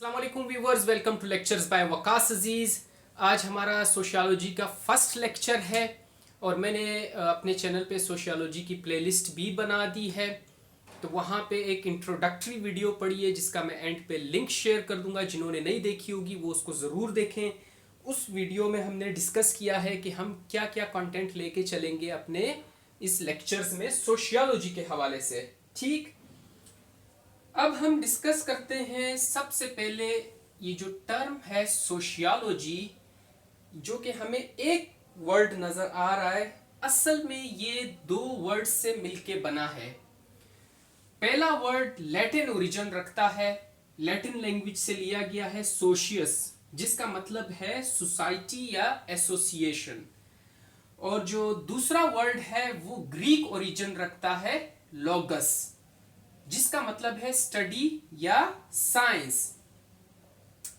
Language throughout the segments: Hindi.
अस्सलामुअलैकुम viewers, welcome to lectures by Waqas Aziz. आज हमारा सोशियोलॉजी का फर्स्ट लेक्चर है और मैंने अपने चैनल पे सोशियोलॉजी की प्लेलिस्ट भी बना दी है। तो वहाँ पे एक इंट्रोडक्टरी वीडियो पड़ी है जिसका मैं एंड पे लिंक शेयर कर दूंगा। जिन्होंने नहीं देखी होगी वो उसको ज़रूर देखें। उस वीडियो में हमने डिस्कस किया है कि हम क्या क्या कंटेंट लेके चलेंगे अपने इस लेक्चर्स में सोशियोलॉजी के हवाले से। ठीक, अब हम डिस्कस करते हैं सबसे पहले ये जो टर्म है सोशियोलॉजी, जो कि हमें एक वर्ड नजर आ रहा है, असल में ये दो वर्ड से मिलके बना है। पहला वर्ड लैटिन ओरिजिन रखता है, लैटिन लैंग्वेज से लिया गया है सोशियस, जिसका मतलब है सोसाइटी या एसोसिएशन। और जो दूसरा वर्ड है वो ग्रीक ओरिजिन रखता है लोगस, जिसका मतलब है स्टडी या साइंस।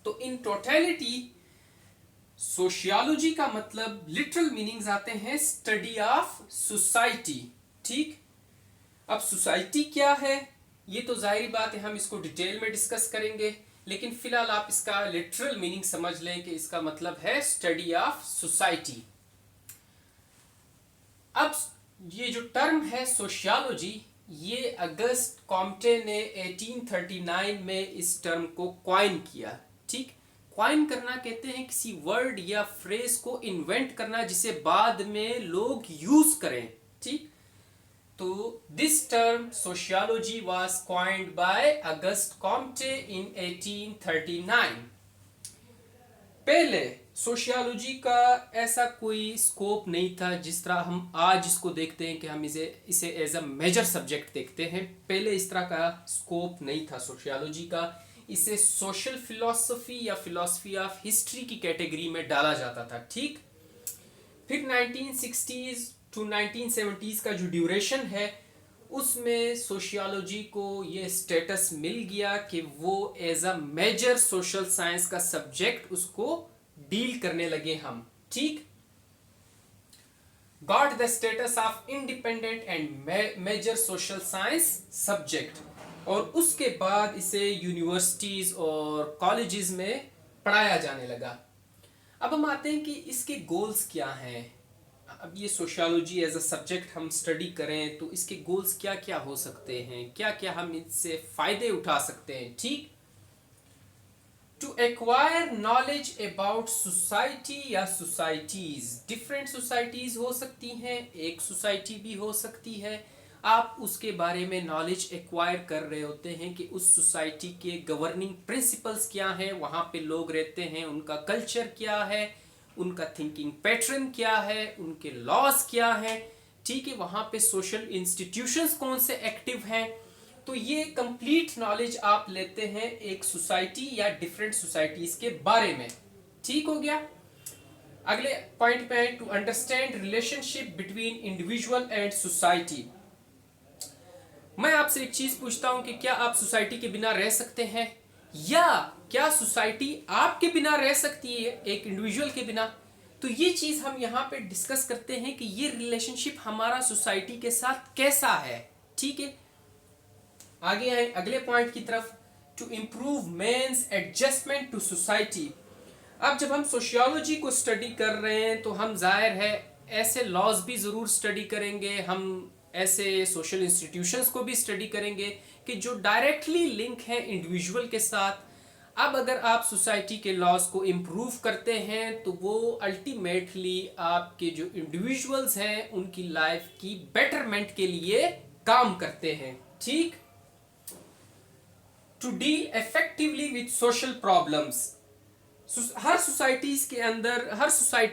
तो इन टोटलिटी सोशियोलॉजी का मतलब लिटरल मीनिंग्स आते हैं स्टडी ऑफ सोसाइटी। ठीक, अब सोसाइटी क्या है ये तो जाहिर बात है हम इसको डिटेल में डिस्कस करेंगे, लेकिन फिलहाल आप इसका लिटरल मीनिंग समझ लें कि इसका मतलब है स्टडी ऑफ सोसाइटी। अब ये जो टर्म है सोशियोलॉजी, ये अगस्त कॉम्टे ने 1839 में इस टर्म को क्वाइन किया। ठीक, क्वाइन करना कहते हैं किसी वर्ड या फ्रेज को इन्वेंट करना जिसे बाद में लोग यूज करें। ठीक, तो this term sociology was coined by Auguste Comte in 1839। पहले सोशियोलॉजी का ऐसा कोई स्कोप नहीं था जिस तरह हम आज इसको देखते हैं कि हम इसे एज अ मेजर सब्जेक्ट देखते हैं। पहले इस तरह का स्कोप नहीं था सोशियोलॉजी का। इसे सोशल फिलॉसफी या फिलॉसफी ऑफ हिस्ट्री की कैटेगरी में डाला जाता था। ठीक, फिर 1960s टू 1970s का जो ड्यूरेशन है उसमें सोशियोलॉजी को ये स्टेटस मिल गया कि वो as a major social science का सब्जेक्ट उसको डील करने लगे हम। ठीक, got the status of independent and major social science subject, और उसके बाद इसे यूनिवर्सिटीज और कॉलेजेस में पढ़ाया जाने लगा। अब हम आते हैं कि इसके गोल्स क्या हैं। अब ये सोशियोलॉजी एज अ सब्जेक्ट हम स्टडी करें तो इसके गोल्स क्या क्या हो सकते हैं, क्या क्या हम इससे फायदे उठा सकते हैं। ठीक, to acquire knowledge about society या सोसाइटीज, डिफरेंट सोसाइटीज हो सकती हैं, एक सोसाइटी भी हो सकती है। आप उसके बारे में नॉलेज एक्वायर कर रहे होते हैं कि उस सोसाइटी के गवर्निंग प्रिंसिपल्स क्या हैं, वहाँ पे लोग रहते हैं, उनका कल्चर क्या है, उनका थिंकिंग पैटर्न क्या है, उनके लॉज क्या है। ठीक है, वहाँ पे सोशल इंस्टीट्यूशंस कौन से एक्टिव हैं। तो ये कंप्लीट नॉलेज आप लेते हैं एक सोसाइटी या डिफरेंट सोसाइटीज के बारे में। ठीक हो गया। अगले पॉइंट पे है to understand relationship between individual and society. मैं आपसे एक चीज पूछता हूं कि क्या आप सोसाइटी के बिना रह सकते हैं, या क्या सोसाइटी आपके बिना रह सकती है एक इंडिविजुअल के बिना। तो ये चीज हम यहाँ पे डिस्कस करते हैं कि ये रिलेशनशिप हमारा सोसाइटी के साथ कैसा है। ठीक है, आगे आए अगले पॉइंट की तरफ, to improve man's adjustment to society. अब जब हम सोशियोलॉजी को स्टडी कर रहे हैं तो हम जाहिर है ऐसे लॉज भी ज़रूर स्टडी करेंगे, हम ऐसे सोशल इंस्टीट्यूशंस को भी स्टडी करेंगे कि जो डायरेक्टली लिंक है इंडिविजुअल के साथ। अब अगर आप सोसाइटी के लॉज को इम्प्रूव करते हैं तो वो अल्टीमेटली आपके जो इंडिविजुअल्स हैं उनकी लाइफ की बेटरमेंट के लिए काम करते हैं। ठीक, to deal effectively with social problems. हर सोसाइटी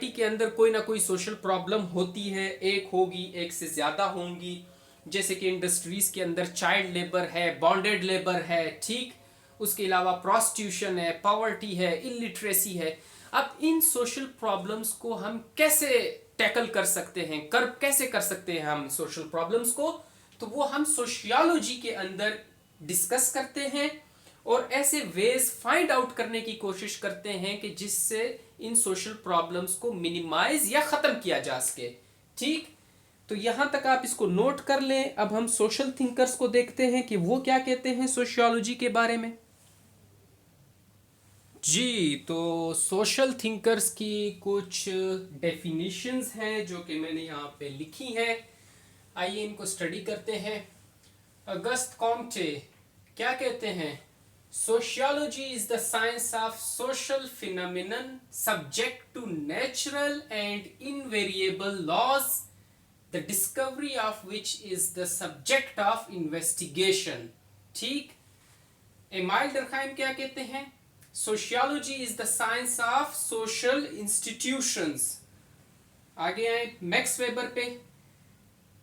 के अंदर कोई ना कोई सोशल प्रॉब्लम होती है, एक होगी, एक से ज्यादा होंगी। जैसे कि इंडस्ट्रीज के अंदर चाइल्ड लेबर है, बॉन्डेड लेबर है। ठीक, उसके अलावा प्रोस्टिट्यूशन है, पॉवर्टी है, इलिटरेसी है। अब इन सोशल प्रॉब्लम्स को हम कैसे टैकल कर सकते हैं, कैसे कर सकते हैं हम सोशल प्रॉब्लम्स को, तो वो हम सोशियोलॉजी के अंदर डिस्कस करते हैं और ऐसे वेज फाइंड आउट करने की कोशिश करते हैं कि जिससे इन सोशल प्रॉब्लम्स को मिनिमाइज या खत्म किया जा सके। ठीक, तो यहां तक आप इसको नोट कर लें। अब हम सोशल थिंकर्स को देखते हैं कि वो क्या कहते हैं सोशियोलॉजी के बारे में। जी, तो सोशल थिंकर्स की कुछ डेफिनेशंस हैं जो कि मैंने यहाँ पे लिखी हैं। आइए इनको स्टडी करते हैं। अगस्त कॉम्टे क्या कहते हैं? Sociology is the science of social phenomenon subject to natural and invariable laws, the discovery of which is the subject of investigation. ठीक। एमाइल डरखाइम क्या कहते हैं? Sociology is the science of social institutions. आगे आए मैक्स वेबर पे।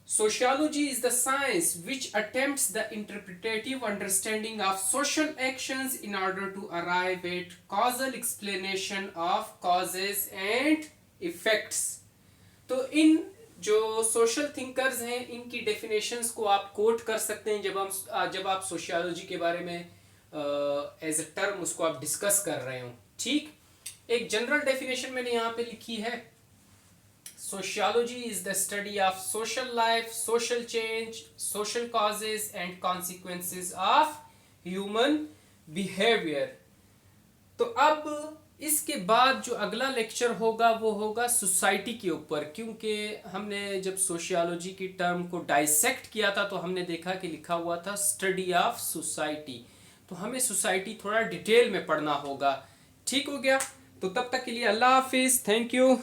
Sociology is the science which attempts the interpretative understanding of social actions in order to arrive at causal explanation of causes and effects. तो इन जो सोशल थिंकर्स हैं इनकी डेफिनेशंस को आप कोट कर सकते हैं जब आप सोशियोलॉजी के बारे में एज अ टर्म उसको आप डिस्कस कर रहे हो। ठीक। एक जनरल डेफिनेशन मैंने यहाँ पे लिखी है। Sociology is the study of social life, social change, social causes and consequences of human behaviour. तो अब इसके बाद जो अगला लेक्चर होगा वो होगा सोसाइटी के ऊपर, क्योंकि हमने जब सोशियोलॉजी की टर्म को डाइसेक्ट किया था तो हमने देखा कि लिखा हुआ था स्टडी ऑफ सोसाइटी, तो हमें सोसाइटी थोड़ा डिटेल में पढ़ना होगा। ठीक हो गया? तो तब तक के लिए अल्लाह हाफिज़, थैंक यू।